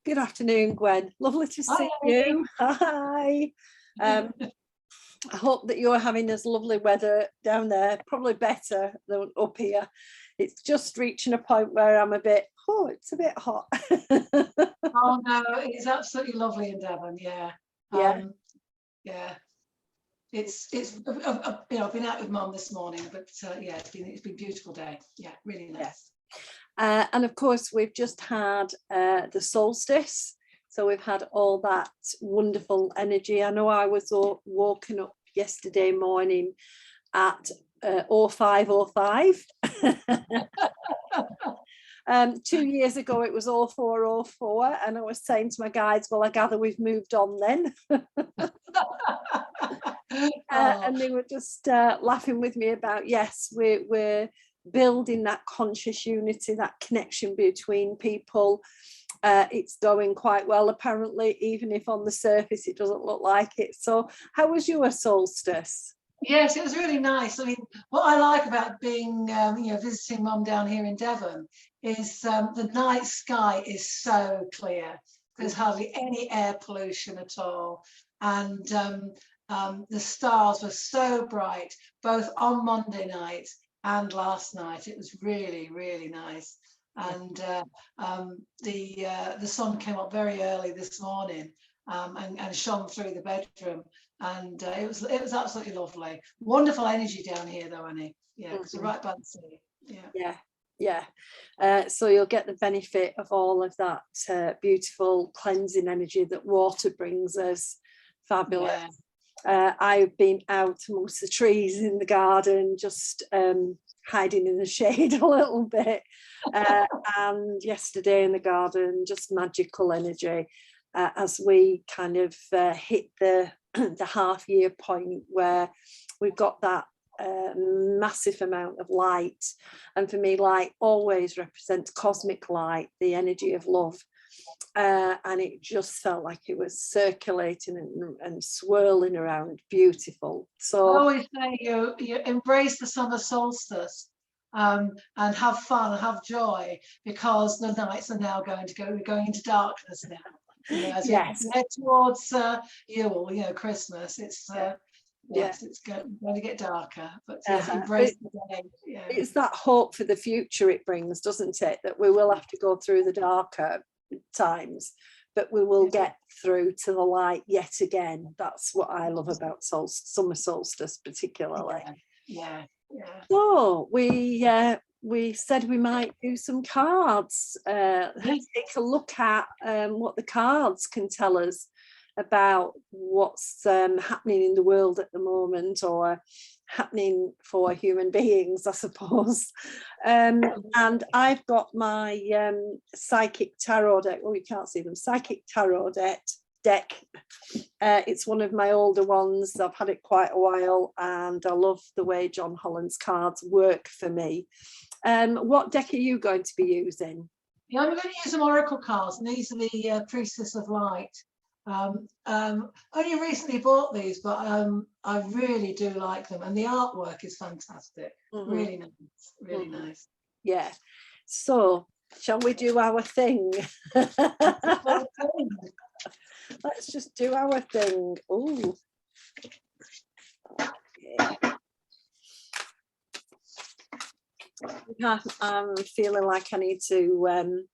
Good afternoon, Gwen. Lovely to see you. Hi. I hope that you're having as lovely weather down there, probably better than up here. It's just reaching a point where I'm a bit, it's a bit hot. Oh no, it's absolutely lovely in Devon. Yeah. Yeah. It's I've been out with Mum this morning, but yeah, it's been a beautiful day. Yeah, really nice. Yeah. And of course, we've just had the solstice. So we've had all that wonderful energy. I know I was woken up yesterday morning at 05:05. 2 years ago it was 04:04, and I was saying to my guides, well, I gather we've moved on then. And they were just laughing with me about, yes, we're building that conscious unity, that connection between people. It's going quite well, apparently, even if on the surface it doesn't look like it. So how was your solstice? Yes, it was really nice. I mean, what I like about being, visiting Mum down here in Devon is the night sky is so clear. There's hardly any air pollution at all. And the stars were so bright, both on Monday night and last night. It was really, really nice. And the sun came up very early this morning and shone through the bedroom. And it was absolutely lovely. Wonderful energy down here, though, Annie. Yeah, because we're right by the sea. Yeah. So you'll get the benefit of all of that beautiful cleansing energy that water brings us. Fabulous. Yeah. I've been out amongst the trees in the garden, just hiding in the shade a little bit. And yesterday in the garden, just magical energy as we kind of hit the half-year point where we've got that massive amount of light. And for me, light always represents cosmic light, the energy of love. And it just felt like it was circulating and swirling around, beautiful. So I always say you embrace the summer solstice and have fun, have joy, because the nights are now going into darkness now. As we head towards Christmas, it's it's going to get darker, but embrace the day. Yeah. It's that hope for the future it brings, doesn't it? That we will have to go through the darker times, but we will get through to the light yet again. That's what I love about summer solstice particularly. Yeah. So we said we might do some cards. Let's take a look at what the cards can tell us about what's happening in the world at the moment, or happening for human beings, I suppose. And I've got my psychic tarot deck. Well, you can't see them. Psychic tarot deck. It's one of my older ones. I've had it quite a while, and I love the way John Holland's cards work for me. What deck are you going to be using? Yeah, I'm going to use some oracle cards, and these are the Priestess of Light. Only recently bought these, but I really do like them, and the artwork is fantastic. Really nice, really nice. Yeah. So shall we do our thing? Let's just do our thing. Ooh. Okay. I'm feeling like I need to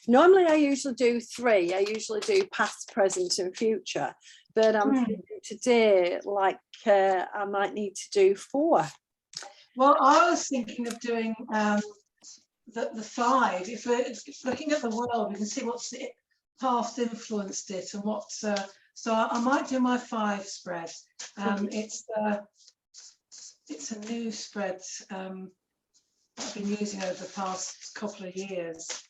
normally I usually do 3. I usually do past, present and future, but I'm thinking today like I might need to do 4. Well, I was thinking of doing the 5. If we're looking at the world, we can see what's past influenced it and what. So I might do my 5 spread. It's a new spread I've been using over the past couple of years.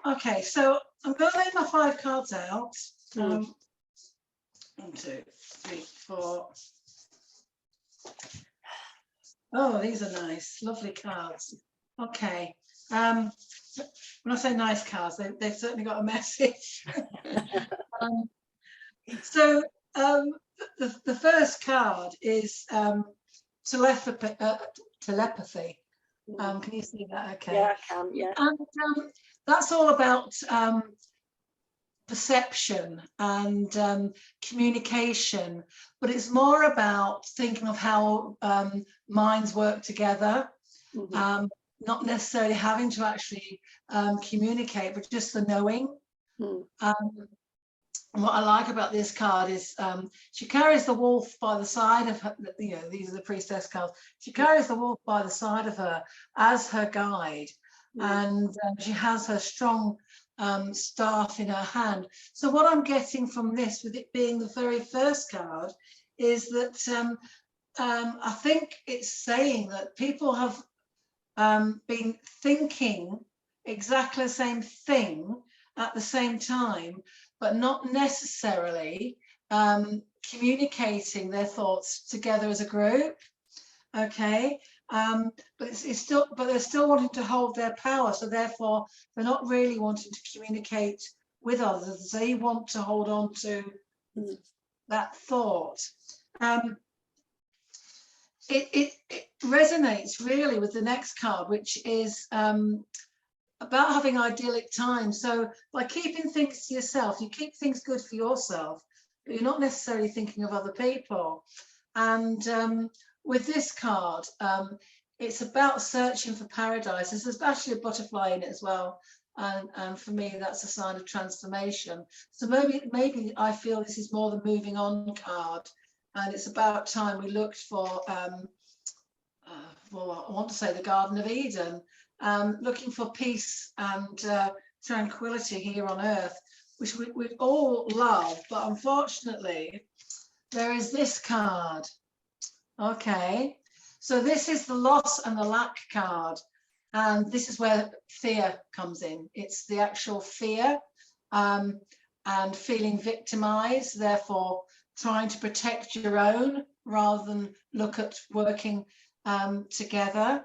Okay, so I'm going to lay my 5 cards out. 1, 2, 3, 4. Oh, these are nice, lovely cards. Okay. When I say nice cards, they've certainly got a message. So the first card is telepathy. Can you see that? Okay. Yeah, I can, yeah. And that's all about perception and communication, but it's more about thinking of how minds work together, not necessarily having to actually communicate, but just the knowing. And what I like about this card is she carries the wolf by the side of her, you know, these are the priestess cards. She carries the wolf by the side of her as her guide, and she has her strong staff in her hand. So what I'm getting from this, with it being the very first card, is that I think it's saying that people have been thinking exactly the same thing at the same time, but not necessarily communicating their thoughts together as a group. Okay, but it's still, but they're still wanting to hold their power, so therefore they're not really wanting to communicate with others. They want to hold on to that thought. It resonates really with the next card, which is about having idyllic time. So by keeping things to yourself, you keep things good for yourself, but you're not necessarily thinking of other people. And with this card, it's about searching for paradise. There's actually a butterfly in it as well. And for me, that's a sign of transformation. So maybe I feel this is more the moving on card. And it's about time we looked for, well, I want to say the Garden of Eden, looking for peace and tranquility here on earth, which we all love. But unfortunately, there is this card. Okay, so this is the loss and the lack card. And this is where fear comes in. It's the actual fear and feeling victimized, therefore trying to protect your own rather than look at working together.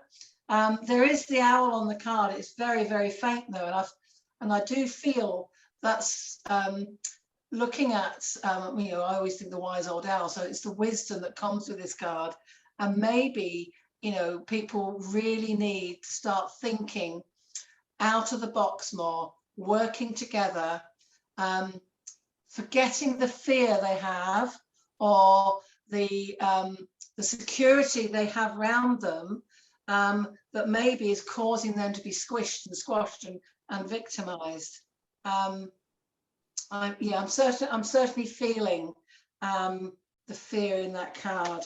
There is the owl on the card. It's very, very faint though, and I do feel that's looking at, you know, I always think the wise old owl, so it's the wisdom that comes with this card. And maybe, you know, people really need to start thinking out of the box more, working together, forgetting the fear they have or the security they have around them, that maybe is causing them to be squished and squashed and victimized. Yeah, I'm certainly feeling the fear in that card.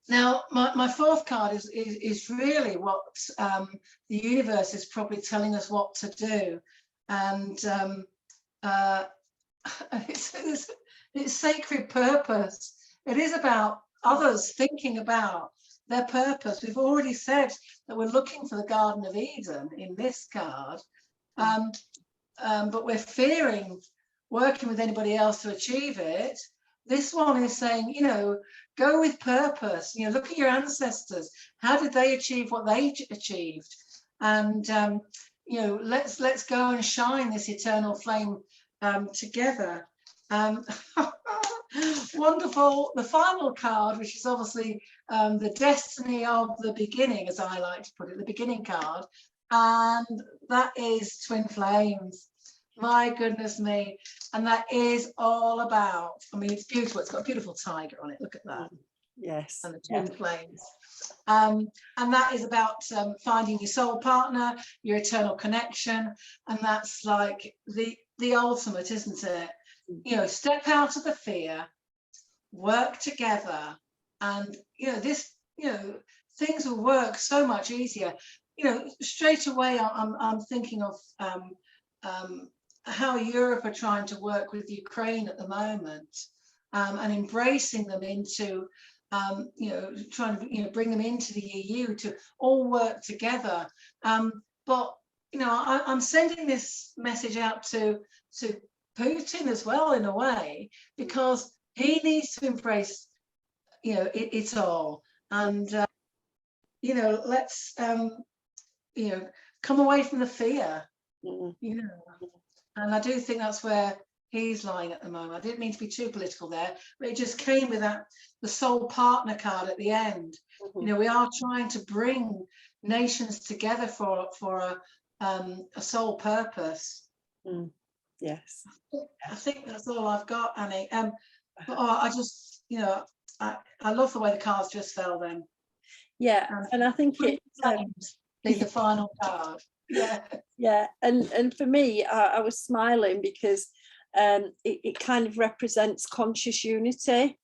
Now, my fourth card is really what the universe is probably telling us what to do, and it's sacred purpose. It is about others thinking about their purpose. We've already said that we're looking for the Garden of Eden in this card, but we're fearing working with anybody else to achieve it. This one is saying, you know, go with purpose. You know, look at your ancestors. How did they achieve what they achieved? And you know, let's go and shine this eternal flame together. Wonderful. The final card, which is obviously the destiny of the beginning, as I like to put it, the beginning card, and that is twin flames. My goodness me. And that is all about, I mean, it's beautiful. It's got a beautiful tiger on it. Look at that. Yes. And the twin flames. And that is about finding your soul partner, your eternal connection. And that's like the ultimate, isn't it? You know, step out of the fear, work together, and, you know, this, you know, things will work so much easier. You know, straight away, I'm thinking of how Europe are trying to work with Ukraine at the moment, and embracing them into, you know, trying to, you know, bring them into the EU to all work together. But, you know, I'm sending this message out to Putin as well, in a way, because he needs to embrace, you know, it all. And, you know, let's, you know, come away from the fear, you know. And I do think that's where he's lying at the moment. I didn't mean to be too political there, but it just came with that, the soul partner card at the end. Mm-hmm. You know, we are trying to bring nations together for a sole purpose. Mm. Yes. I think that's all I've got, Annie. But I just, you know, I love the way the cards just fell then. Yeah, and I think it is the final card. Yeah. Yeah, and for me, I was smiling because it kind of represents conscious unity.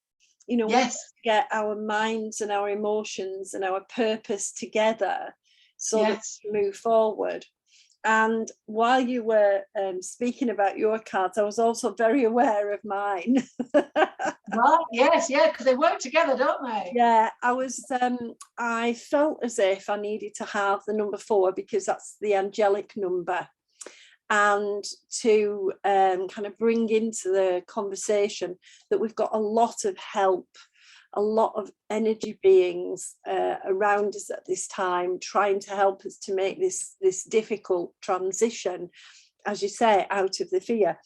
You know, yes, we get our minds and our emotions and our purpose together so that we move forward. And while you were speaking about your cards, I was also very aware of mine. Right, yes, yeah, because they work together, don't they? Yeah, I felt as if I needed to have the number 4 because that's the angelic number. And to kind of bring into the conversation that we've got a lot of help, a lot of energy beings around us at this time, trying to help us to make this difficult transition, as you say, out of the fear.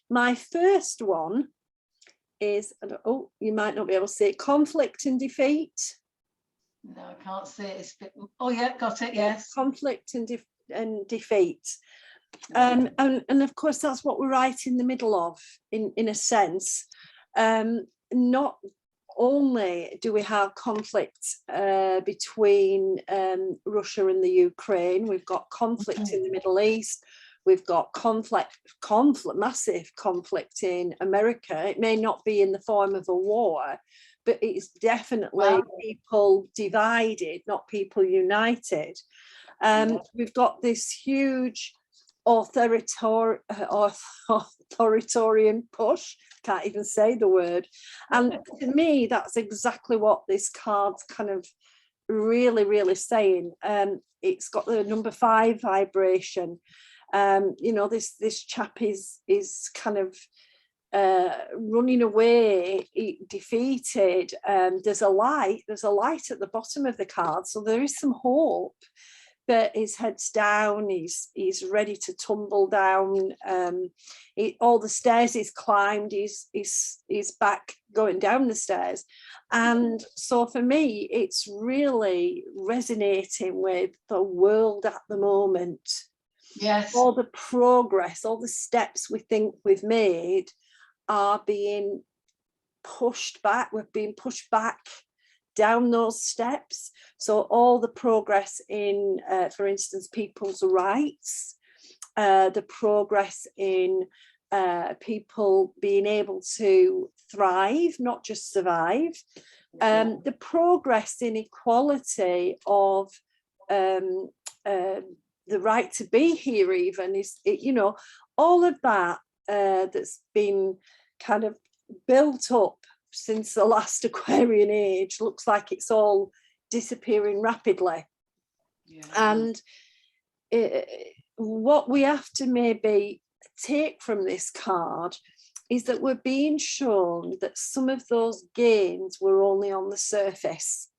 My first one is, oh, you might not be able to see it, conflict and defeat. No, I can't see it. It's a bit, oh yeah, got it, yes. Conflict and defeat. And of course, that's what we're right in the middle of, in a sense. Not only do we have conflict between Russia and the Ukraine, we've got conflict in the Middle East, we've got massive conflict in America. It may not be in the form of a war, but it's definitely people divided, not people united. We've got this huge authoritarian push, can't even say the word, and to me that's exactly what this card's kind of really saying. It's got the number 5 vibration. You know, this chap is kind of running away, defeated. There's a light at the bottom of the card, so there is some hope. But his head's down, he's ready to tumble down. All the stairs he's climbed, he's back going down the stairs. And so for me, it's really resonating with the world at the moment. Yes. All the progress, all the steps we think we've made are being pushed back. We're being pushed back down those steps. So all the progress in, for instance, people's rights, the progress in people being able to thrive, not just survive, the progress in equality of the right to be here even is, you know, all of that that's been kind of built up since the last Aquarian age looks like it's all disappearing rapidly. And what we have to maybe take from this card is that we're being shown that some of those gains were only on the surface,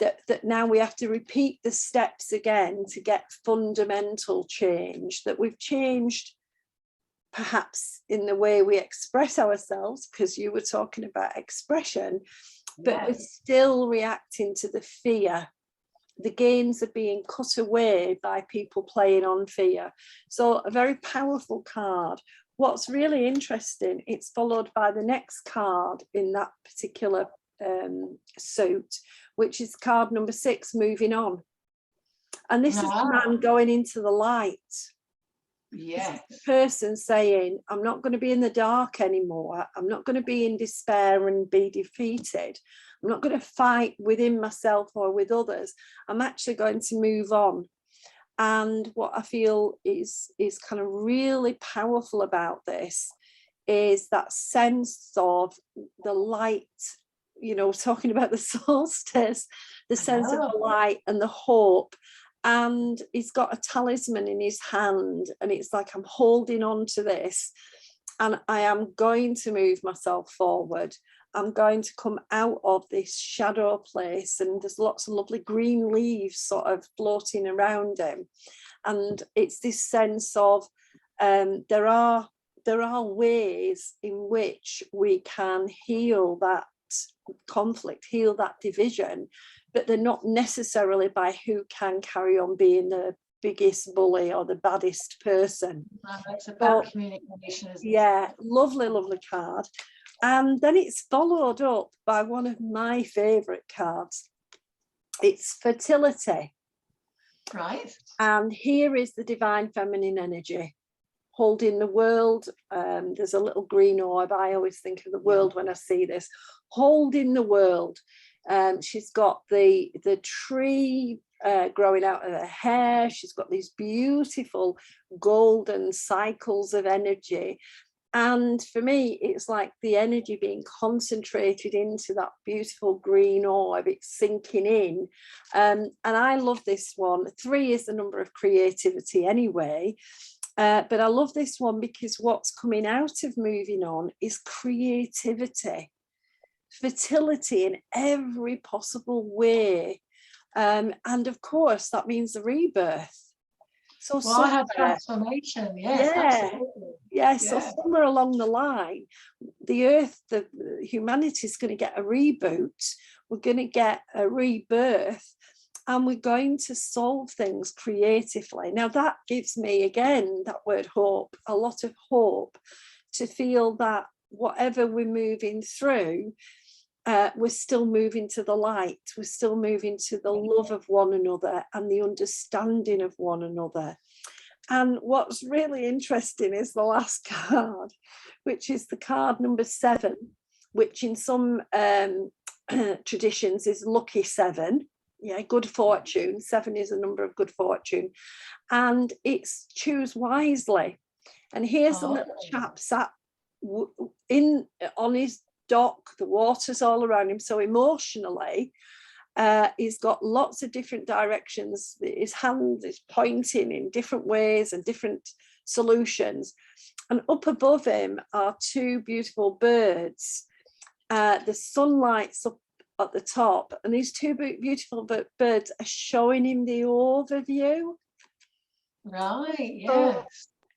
that now we have to repeat the steps again to get fundamental change, that we've changed perhaps in the way we express ourselves, because you were talking about expression, but we're still reacting to the fear. The gains are being cut away by people playing on fear. So a very powerful card. What's really interesting, it's followed by the next card in that particular suit, which is card number 6, moving on. And this is the man going into the light. Yeah, the person saying, I'm not going to be in the dark anymore. I'm not going to be in despair and be defeated. I'm not going to fight within myself or with others. I'm actually going to move on. And what I feel is kind of really powerful about this is that sense of the light, you know, talking about the solstice, the sense of the light and the hope. And he's got a talisman in his hand, and it's like, I'm holding on to this and I am going to move myself forward. I'm going to come out of this shadow place, and there's lots of lovely green leaves sort of floating around him. And it's this sense of there are there are ways in which we can heal that conflict, heal that division, but they're not necessarily by who can carry on being the biggest bully or the baddest person. It's about communication, isn't it? Yeah, lovely, lovely card. And then it's followed up by one of my favourite cards. It's fertility. Right. And here is the divine feminine energy holding the world. There's a little green orb. I always think of the world when I see this, holding the world. She's got the tree growing out of her hair. She's got these beautiful golden cycles of energy. And for me, it's like the energy being concentrated into that beautiful green orb. It's sinking in. And I love this one. 3 is the number of creativity anyway. But I love this one because what's coming out of moving on is creativity, fertility in every possible way. And of course, that means the rebirth. So well, I had transformation, yes, absolutely. Yeah, so somewhere along the line, the earth, the humanity is going to get a reboot. We're going to get a rebirth, and we're going to solve things creatively. Now, that gives me, again, that word hope, a lot of hope, to feel that whatever we're moving through, we're still moving to the light. We're still moving to the love of one another and the understanding of one another. And what's really interesting is the last card, which is the card number 7, which in some traditions is lucky 7. Yeah, good fortune. 7 is a number of good fortune. And it's choose wisely. And here's a little chap sat on his dock, the water's all around him. So emotionally, he's got lots of different directions. His hand is pointing in different ways and different solutions. And up above him are 2 beautiful birds. The sunlight's up at the top, and these 2 beautiful birds are showing him the overview. Right, yes. So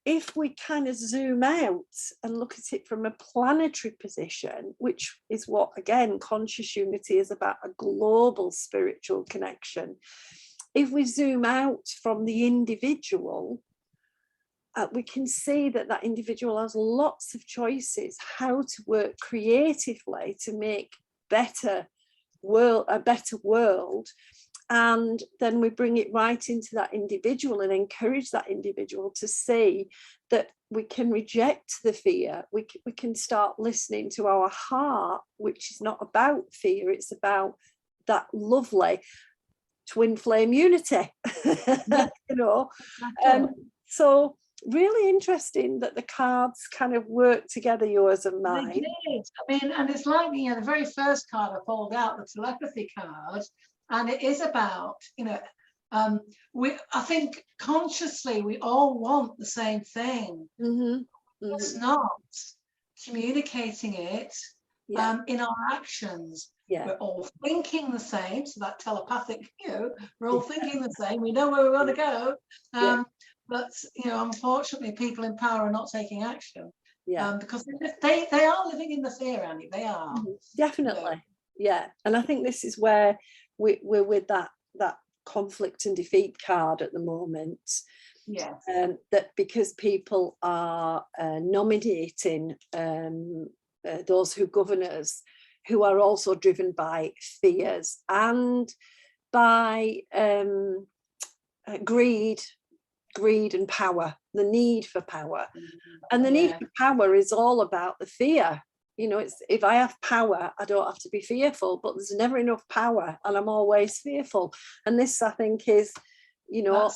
if we kind of zoom out and look at it from a planetary position, which is what, again, conscious unity is about, a global spiritual connection. If we zoom out from the individual, we can see that that individual has lots of choices how to work creatively to make a better world. And then we bring it right into that individual and encourage that individual to see that we can reject the fear. We can start listening to our heart, which is not about fear. It's about that lovely twin flame unity, you know. So really interesting that the cards kind of work together, yours and mine. They did. I mean, and it's like, you know, the very first card I pulled out, the telepathy card, and it is about, you know, I think consciously we all want the same thing. It's not communicating it in our actions. We're all thinking the same, so that telepathic, you know, we're all thinking the same. We know where we want to go, but you know, unfortunately, people in power are not taking action. Because they are living in the fear, Annie. They are definitely, And I think this is where we're with that conflict and defeat card at the moment. That because people are nominating those who govern us, who are also driven by fears and by greed and power, the need for power. And the need for power is all about the fear. You know, it's, if I have power, I don't have to be fearful, but there's never enough power and I'm always fearful. And this, I think, is, you know,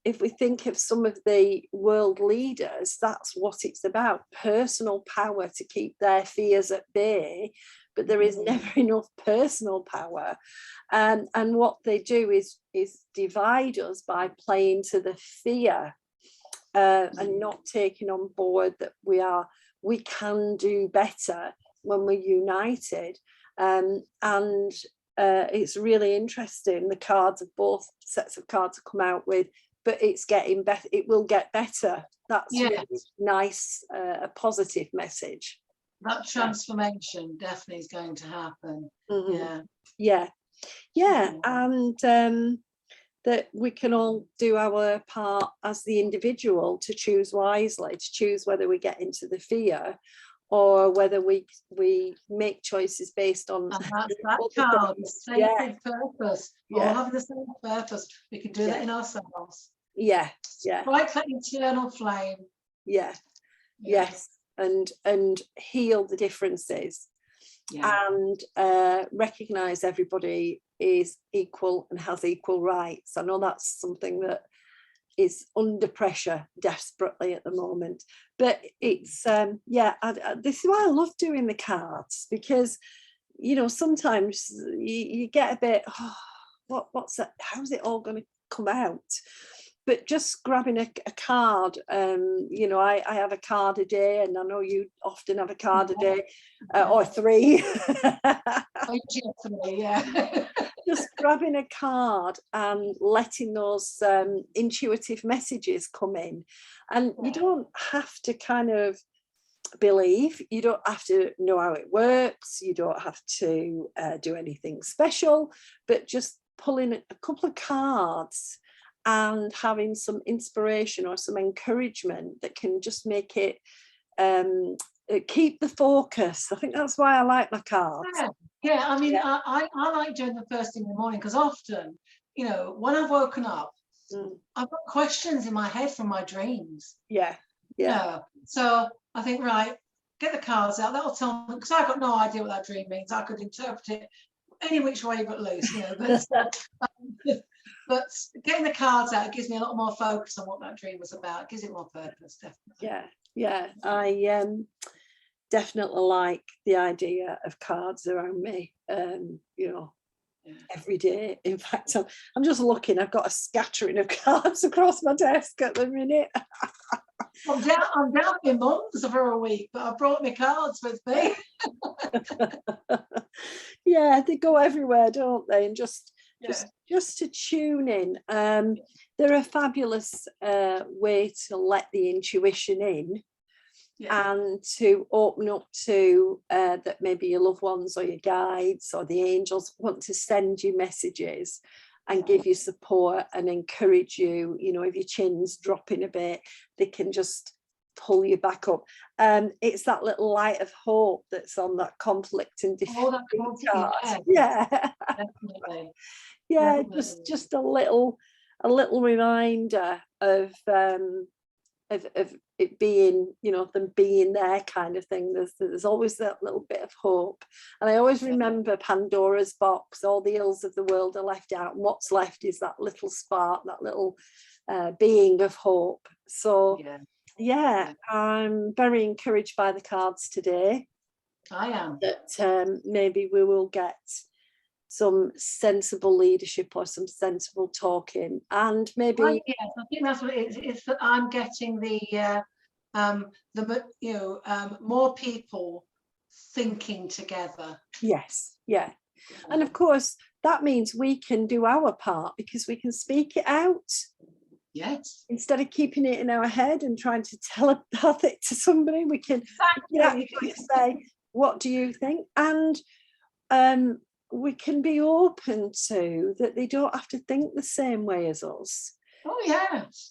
if we think of some of the world leaders, that's what it's about, personal power to keep their fears at bay. But there is never enough personal power. And what they do is divide us by playing to the fear and not taking on board that we can do better when we're united. And it's really interesting. The cards of both sets of cards have come out with but it's getting better. It will get better. That's Yeah. really nice, a positive message. That transformation definitely is going to happen. Mhm. Yeah. And that we can all do our part as the individual to choose wisely, to choose whether we get into the fear or whether we make choices based on And that's that other card, the things. sacred purpose. All Yeah. having the same purpose. We can do that in ourselves. Yeah. Strike that internal flame. Yes. And heal the differences. And recognize everybody is equal and has equal rights. I know that's something that is under pressure desperately at the moment, but it's this is why I love doing the cards, because sometimes you get a bit, what's that, how's it all going to come out? But just grabbing a card, I have a card a day, and I know you often have a card a day, or 3. Just grabbing a card and letting those intuitive messages come in. And you don't have to kind of believe, you don't have to know how it works, you don't have to do anything special, but just pulling a couple of cards and having some inspiration or some encouragement that can just make it keep the focus. I think that's why I like my cards. I mean, I like doing the first thing in the morning, because often, when I've woken up, I've got questions in my head from my dreams. So I think, right, get the cards out. That'll tell me, because I've got no idea what that dream means. I could interpret it any which way but loose, but getting the cards out, it gives me a lot more focus on what that dream was about. It gives it more purpose, definitely. I definitely like the idea of cards around me, every day. In fact, I'm just looking, I've got a scattering of cards across my desk at the minute. I'm down in mum's for a week, but I brought my cards with me. They go everywhere, don't they? And just to tune in. They're a fabulous way to let the intuition in, and to open up to that maybe your loved ones or your guides or the angels want to send you messages and give you support and encourage you. If your chin's dropping a bit, they can just pull you back up. It's that little light of hope that's on that conflict and defeat card. Definitely. Just a little reminder of it being, them being there, kind of thing. There's always that little bit of hope. And I always remember Pandora's box, all the ills of the world are left out, and what's left is that little spark, that little being of hope. So I'm very encouraged by the cards today. I am. That maybe we will get some sensible leadership or some sensible talking, and maybe I think that's what it is. It's that I'm getting more people thinking together. And of course that means we can do our part, because we can speak it out. Instead of keeping it in our head and trying to telepath it to somebody, we can actually say, what do you think? And we can be open to that they don't have to think the same way as us.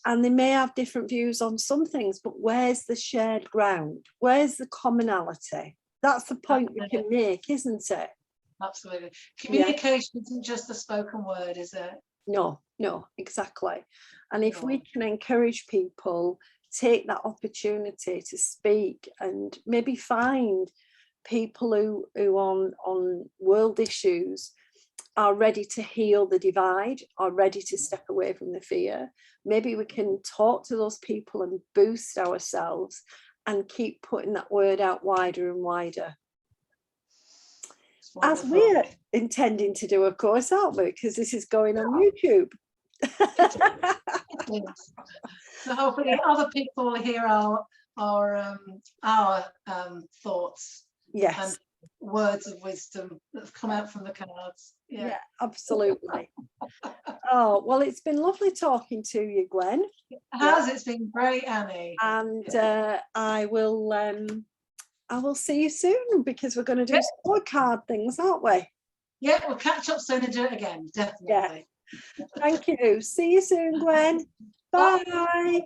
And they may have different views on some things, but where's the shared ground? Where's the commonality? That's the point we can make, isn't it? Absolutely. Communication isn't just the spoken word, is it? No, exactly. And if we can encourage people, take that opportunity to speak, and maybe find people who on world issues are ready to heal the divide, are ready to step away from the fear, maybe we can talk to those people and boost ourselves and keep putting that word out wider and wider. As we're intending to do, of course, aren't we? Because this is going on YouTube. So hopefully other people will hear our thoughts and words of wisdom that have come out from the cards. Absolutely. Oh, well, it's been lovely talking to you, Gwen. It's been great, Annie. And I will see you soon, because we're going to do scorecard things, aren't we? Yeah, we'll catch up soon and do it again, definitely. Yeah. Thank you. See you soon, Gwen. Bye.